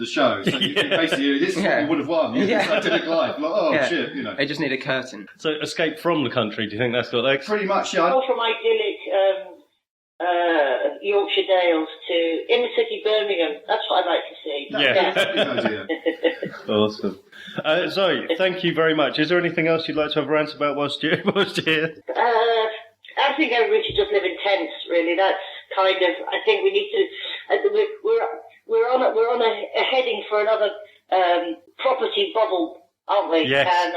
the show. So basically, this is what we would have won. It's idyllic life. Like, shit, you know. They just need a curtain. So, escape from the country, do you think that's got legs? Pretty much, yeah. From idyllic Yorkshire Dales to inner city Birmingham. That's what I'd like to see. Awesome. Zoe, thank you very much. Is there anything else you'd like to have a rant about whilst you're here? I think everybody should just live in tents, really. That's kind of, I think we need to, we're on a heading for another property bubble, aren't we? Yes. And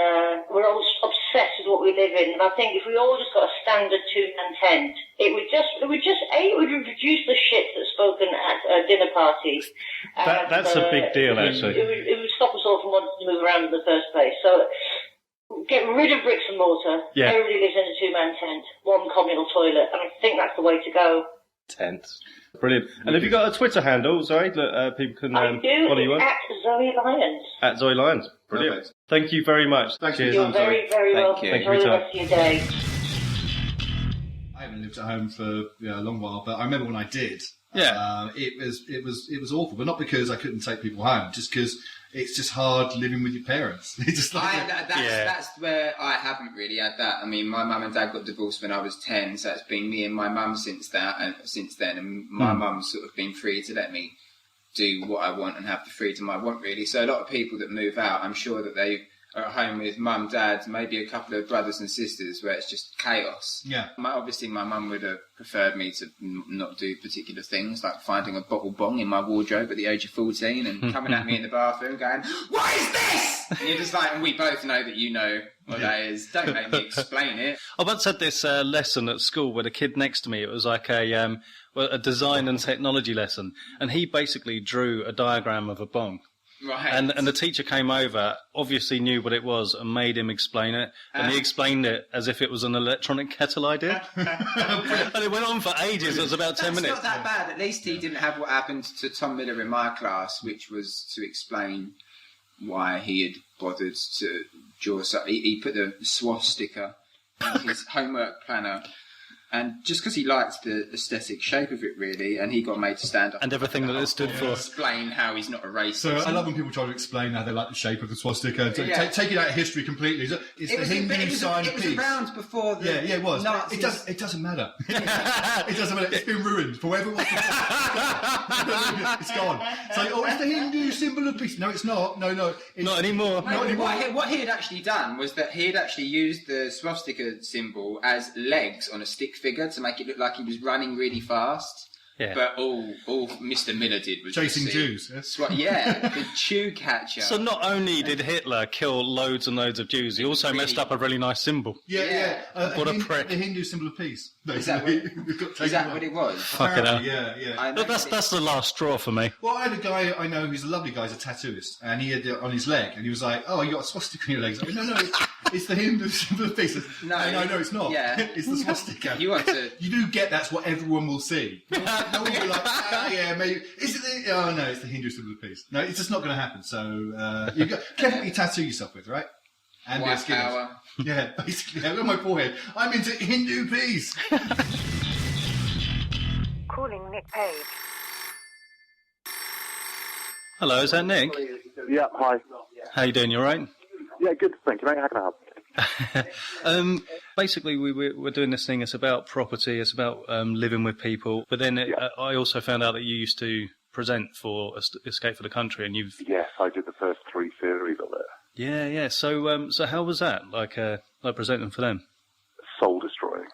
we're all obsessed with what we live in. And I think if we all just got a standard 2-man tent, it would reduce the shit that's spoken at dinner parties. That's a big deal, actually. It would stop us all from wanting to move around in the first place. So get rid of bricks and mortar. Yeah. Everybody lives in a 2-man tent, one communal toilet, and I think that's the way to go. Tent. Brilliant. And have you got a Twitter handle, Zoe, that people can I do. follow you on? At Zoe Lyons. At Zoe Lyons. Brilliant. Perfect. Thank you very much. Thank Cheers. you. You're very, very welcome. you. Enjoy the rest of your day. I haven't lived at home for a long while, but I remember when I did. Yeah. It was awful, but not because I couldn't take people home, just because it's just hard living with your parents. It's just like that's where I haven't really had that. I mean, my mum and dad got divorced when I was 10, so it's been me and my mum since then, and my mum's sort of been free to let me do what I want and have the freedom I want, really. So a lot of people that move out, I'm sure that they are at home with mum, dad, maybe a couple of brothers and sisters, where it's just chaos. Yeah. Obviously, my mum would have preferred me to not do particular things, like finding a bottle bong in my wardrobe at the age of 14 and coming at me in the bathroom going, "What is this?" And you're just like, and we both know that you know what that is. Don't make me explain it. I once had this lesson at school with a kid next to me. It was like a design and technology lesson, and he basically drew a diagram of a bong. Right. And the teacher came over, obviously knew what it was, and made him explain it. And he explained it as if it was an electronic kettle idea. And it went on for ages. It was about 10 minutes. That's not that bad. At least he didn't have what happened to Tom Miller in my class, which was to explain why he had bothered to draw something. He put the swastika in his homework planner. And just because he liked the aesthetic shape of it, really, and he got made to stand up. And everything that it stood for. Explain how he's not a racist. So I love when people try to explain how they like the shape of the swastika. Take it out of history completely. It's the Hindu sign of peace. It was around before the it was. Nazis. It doesn't matter. It doesn't matter. It's been ruined. For whoever wants to it's gone. It's like, it's the Hindu symbol of peace. No, it's not. No. Not anymore. Not anymore. What he had actually done was that he had actually used the swastika symbol as legs on a stick figure to make it look like he was running really fast. Yeah. But all Mr. Miller did was chasing Jews. The Jew catcher. So not only did Hitler kill loads and loads of Jews, he also messed up a really nice symbol. Yeah. What a prick. The Hindu symbol of peace. Is that what it was? Fucking hell. Yeah. Look, that's the last straw for me. Well, I had a guy I know who's a lovely guy, he's a tattooist, and he had it on his leg, and he was like, "Oh, you got a swastika on your legs?" I mean, no, it's the Hindu symbol of peace. No, it's not. Yeah. It's the swastika. You do get that's what everyone will see. No one will be like, maybe. Is it oh, no, it's the Hindu symbol of peace. No, it's just not going to happen. So, you careful what you tattoo yourself with, right? And white power. Yeah, basically. Look at my forehead. I'm into Hindu peace. Calling Nick Page. Hello, is that Nick? Yeah, hi. How you doing? You all right? Yeah, good, thank you, mate. How can I help? Basically, we're doing this thing. It's about property. It's about living with people. But then I also found out that you used to present for Escape for the Country, and you've... Yes, I did the first 3 series of it. Yeah. So how was that? Like presenting for them? Soul destroying.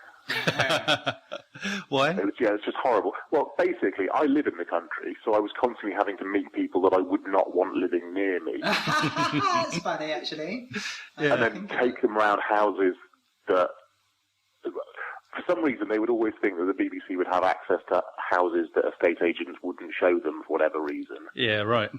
Why? It's just horrible. Well, basically, I live in the country, so I was constantly having to meet people that I would not want living near me. That's funny, actually. Yeah. And then take them around houses that, for some reason, they would always think that the BBC would have access to houses that estate agents wouldn't show them for whatever reason. Yeah, right.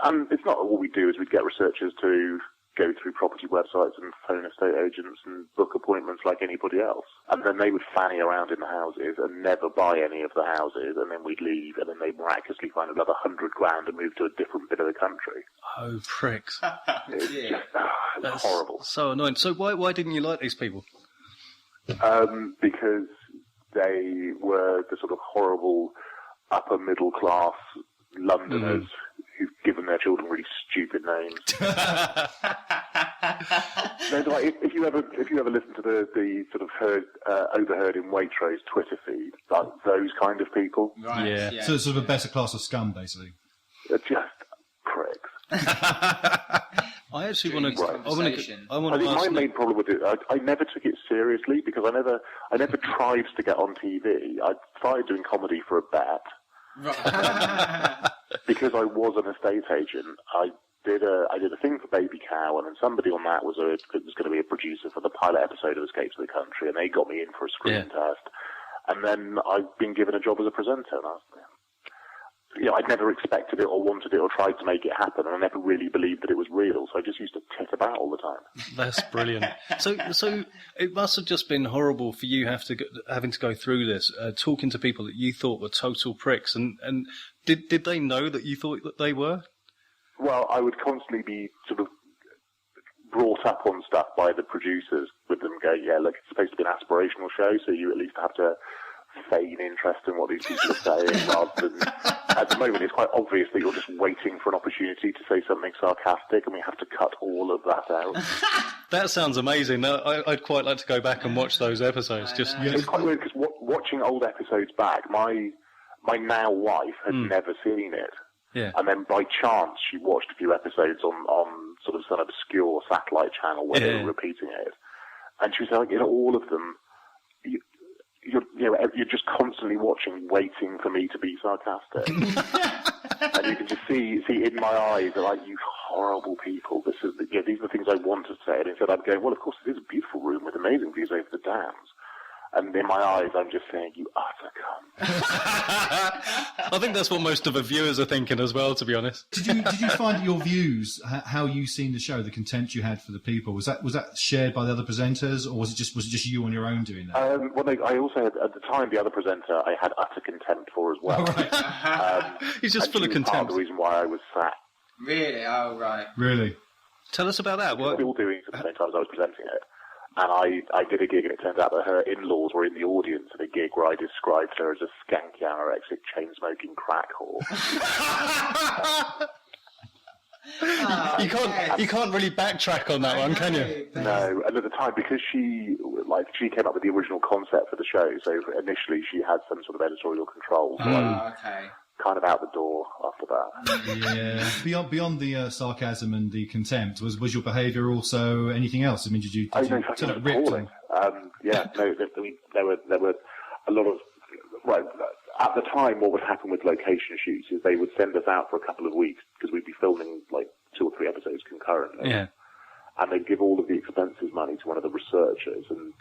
And it's not all we do is we'd get researchers to go through property websites and phone estate agents and book appointments like anybody else. And then they would fanny around in the houses and never buy any of the houses, and then we'd leave, and then they'd miraculously find another $100,000 and move to a different bit of the country. Oh, pricks. It's just horrible. So annoying. So why didn't you like these people? Because they were the sort of horrible upper middle class Londoners who their children really stupid names. Like, if you ever listen to the sort of overheard in Waitrose Twitter feed, like those kind of people, Right. Yeah. So it's sort of a better class of scum, basically. are just pricks. I actually want to. Conversation. I want I to think ask. my main problem with it, I never took it seriously because I never tried to get on TV. I started doing comedy for a bet. Right. Because I was an estate agent, I did a thing for Baby Cow, and then somebody on that was going to be a producer for the pilot episode of Escape to the Country, and they got me in for a screen test. And then I've been given a job as a presenter, and I'd never expected it or wanted it or tried to make it happen, and I never really believed that it was real, so I just used to tit about all the time. That's brilliant. So it must have just been horrible for you having to go through this, talking to people that you thought were total pricks, and did they know that you thought that they were? Well, I would constantly be sort of brought up on stuff by the producers with them going, yeah, look, it's supposed to be an aspirational show, so you at least have to feign interest in what these people are saying rather than... At the moment, it's quite obvious that you're just waiting for an opportunity to say something sarcastic, and we have to cut all of that out. That sounds amazing. I'd quite like to go back and watch those episodes. It's quite weird because watching old episodes back, my now wife had never seen it. Yeah. And then by chance, she watched a few episodes on sort of some obscure satellite channel where they were repeating it. And she was like, all of them, you're just constantly watching, waiting for me to be sarcastic. And you can just see in my eyes, they're like, you horrible people. These are the things I want to say. And instead I'm going, well, of course, it is a beautiful room with amazing views over the dams. And in my eyes, I'm just saying, you utter cunt. I think that's what most of the viewers are thinking as well, to be honest. Did you find your views, how you seen the show, the contempt you had for the people, was that shared by the other presenters, or was it just you on your own doing that? I also had, at the time, the other presenter I had utter contempt for as well. Oh, right. He's just full of contempt. Part of the reason why I was sacked. Really? Oh, right. Really? Tell us about that. What? We were all doing it at the same time as I was presenting it. And I did a gig, and it turned out that her in-laws were in the audience at a gig where I described her as a skanky, anorexic, chain-smoking crack whore. You can't really backtrack on that one, can you? No, and at the time, because she came up with the original concept for the show, so initially she had some sort of editorial control. So I was kind of out the door after that. Yeah. Beyond the sarcasm and the contempt, was your behaviour also anything else? I mean, did you turn up ripped? There were a lot of... Well, at the time, what would happen with location shoots is they would send us out for a couple of weeks because we'd be filming like 2 or 3 episodes concurrently. Yeah. And they'd give all of the expenses money to one of the researchers, and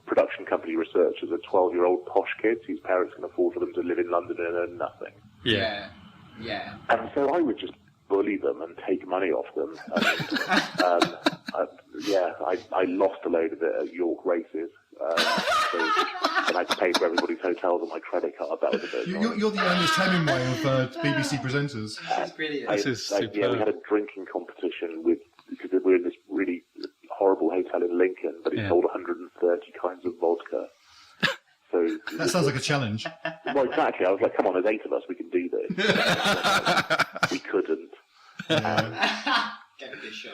production company researchers are 12-year-old posh kids whose parents can afford for them to live in London and earn nothing. Yeah. And so I would just bully them and take money off them. And, I lost a load of it at York races. And I had to pay for everybody's hotels on my credit card. That was a bit annoying. You're the Ernest Hemingway of BBC presenters. That's brilliant. This is superb. We had a drinking competition because we were in this really horrible hotel in Lincoln, but it sold 130 kinds of vodka. So that sounds like a challenge. Well, exactly. I was like, come on, there's 8 of us, we can do this. We couldn't.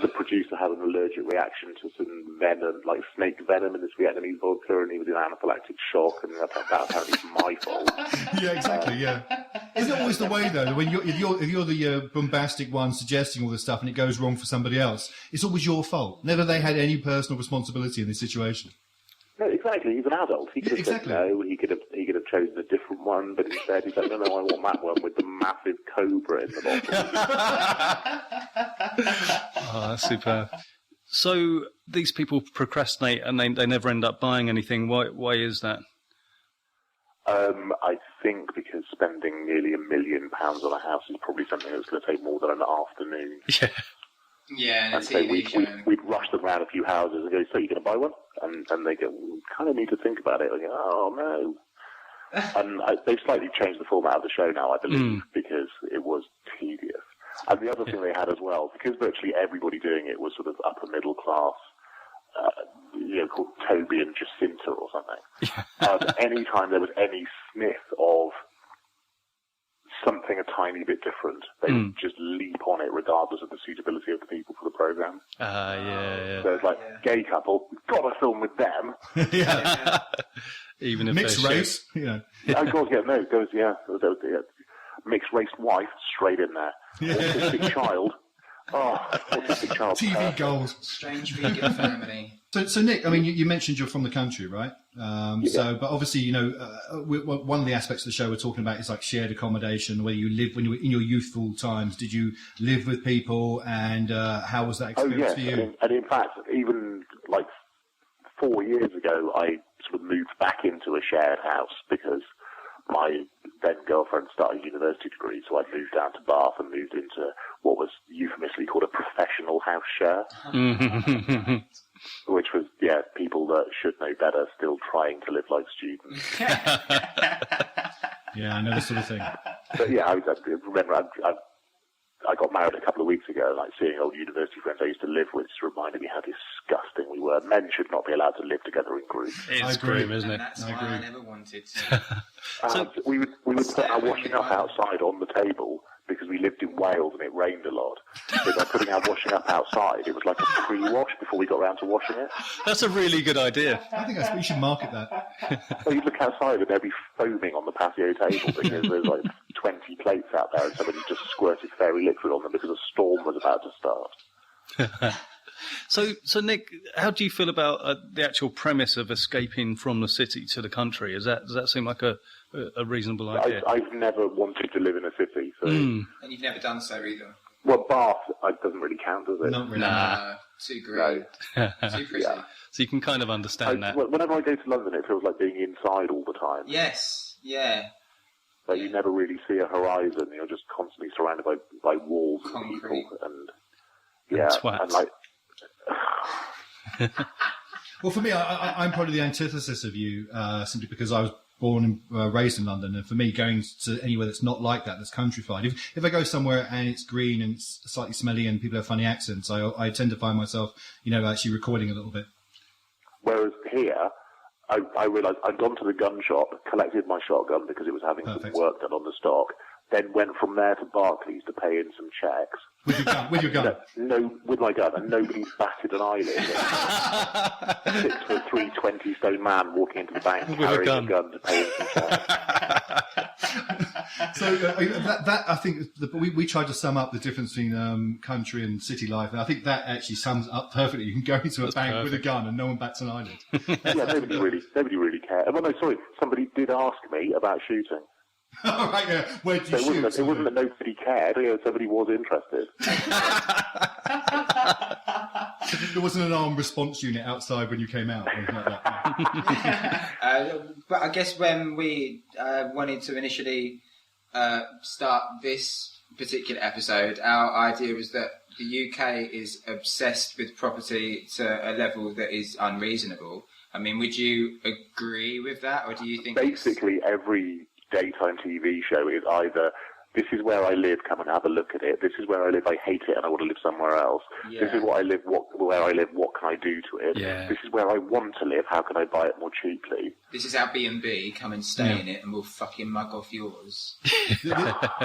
The producer had an allergic reaction to some venom, like snake venom in this Vietnamese vodka, and he was in anaphylactic shock, and that apparently is my fault. Yeah, exactly, yeah. Isn't it always the way, though, when if you're the bombastic one suggesting all this stuff and it goes wrong for somebody else, it's always your fault. Never they had any personal responsibility in this situation. No, exactly. He's an adult. He could have said no. He could have chosen a different one, but instead he's like, no, I want that one with the massive cobra in the bottom. Oh, that's superb. So these people procrastinate and they never end up buying anything. Why is that? I think because spending nearly £1 million on a house is probably something that's going to take more than an afternoon. Yeah. Yeah, and so we'd rush them around a few houses and go, so you're going to buy one? And they go, we kind of need to think about it. I go, oh, no. And they've slightly changed the format of the show now, I believe, because it was tedious. And the other thing they had as well, because virtually everybody doing it was sort of upper middle class, called Toby and Jacinta or something. Any time there was any sniff of something a tiny bit different, they would just leap on it regardless of the suitability of the people for the programme. Yeah. So it's like, gay couple, we've got to film with them. Yeah. Even if Mixed they're race, shit. Of course, mixed race wife, straight in there. Autistic child. Autistic child. TV goals. Strange vegan family. So Nick, I mean, you mentioned you're from the country, right? But obviously, one of the aspects of the show we're talking about is like shared accommodation. Whether you live when you were in your youthful times, did you live with people, and how was that experience for you? And in fact, even like 4 years ago, I sort of moved back into a shared house because my then girlfriend started a university degree, so I moved down to Bath and moved into what was euphemistically called a professional house share. Which was, people that should know better still trying to live like students. Yeah, I know this sort of thing. But I remember I got married a couple of weeks ago, like seeing old university friends I used to live with just reminded me how disgusting we were. Men should not be allowed to live together in groups. It's grim, isn't it? And that's why I never wanted to. We would put our washing up outside on the table because we lived in Wales and it rained a lot. So by putting our washing up outside, it was like a pre-wash before we got around to washing it. That's a really good idea. I think we should market that. Well, you'd look outside and there'd be foaming on the patio table because there's like 20 plates out there and somebody just squirted fairy liquid on them because a storm was about to start. So Nick, how do you feel about the actual premise of escaping from the city to the country? Does that seem like a reasonable idea? I've never wanted to live in a city. So. And you've never done so either? Well, Bath doesn't really count, does it? Not really. Nah, too green. No. Too pretty. So you can kind of understand that. Whenever I go to London, it feels like being inside all the time. Yes, yeah. Like you never really see a horizon. You're just constantly surrounded by walls and Concrete. people. And twats. and like... Well, for me, I'm probably the antithesis of you, simply because I was born and raised in London, and for me, going to anywhere that's not like that, that's countrified. If I go somewhere and it's green and it's slightly smelly and people have funny accents, I tend to find myself, actually recording a little bit. Whereas here, I realised I'd gone to the gun shop, collected my shotgun because it was having some work done on the stock, then went from there to Barclays to pay in some checks. With your gun? No, with my gun, and nobody batted an eyelid. 6'3", 20-stone man walking into the bank carrying a gun to pay in some checks. So that I think we tried to sum up the difference between country and city life, and I think that actually sums up perfectly. You can go into a bank with a gun and no one bats an eyelid. Nobody really cared. Well, no, sorry, somebody did ask me about shooting. All right, yeah. Where do you shoot? It wasn't that nobody cared. Somebody was interested. There wasn't an armed response unit outside when you came out. Or anything like that. But I guess when we wanted to initially start this particular episode, our idea was that the UK is obsessed with property to a level that is unreasonable. I mean, would you agree with that, or do you think basically every daytime TV show is either this is where I live, come and have a look at it. This is where I live, I hate it, and I want to live somewhere else. Yeah. This is what I live, where I live, what can I do to it? Yeah. This is where I want to live, how can I buy it more cheaply? This is our B&B, come and stay in it, and we'll fucking mug off yours.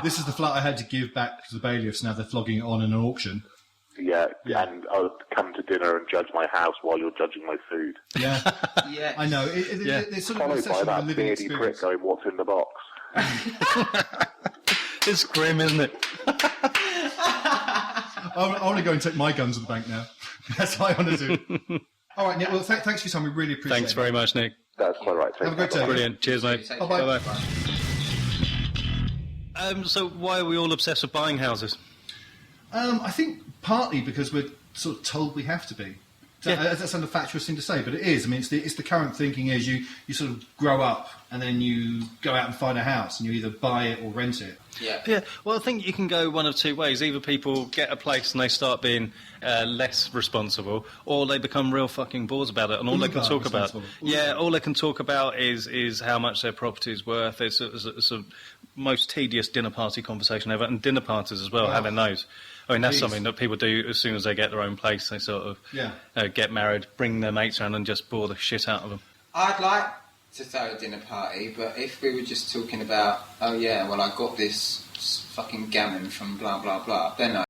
This is the flat I had to give back to the bailiffs, now they're flogging it on in an auction. Yeah, and I'll come to dinner and judge my house while you're judging my food. Yeah, yes. I know. It's sort of followed by that living beardy prick going, "What's in the box?" It's grim, isn't it? I want to go and take my gun to the bank now. That's what I want to do. All right, Nick. Well, thanks for your time. We really appreciate it. Thanks very much, Nick. That's quite right. Have a great day. Brilliant. Cheers, mate. Bye-bye. So why are we all obsessed with buying houses? I think partly because we're sort of told we have to be. That's a fatuous thing to say, but it is. I mean, it's the current thinking is you sort of grow up and then you go out and find a house and you either buy it or rent it. Yeah. Well, I think you can go one of two ways. Either people get a place and they start being less responsible, or they become real fucking bores about it, and all they can talk about, all they can talk about is how much their property is worth. It's a most tedious dinner party conversation ever, and dinner parties as well. Having those. I mean, that's something that people do as soon as they get their own place. They sort of get married, bring their mates around and just bore the shit out of them. I'd like to throw a dinner party, but if we were just talking about, I got this fucking gammon from blah blah blah. Then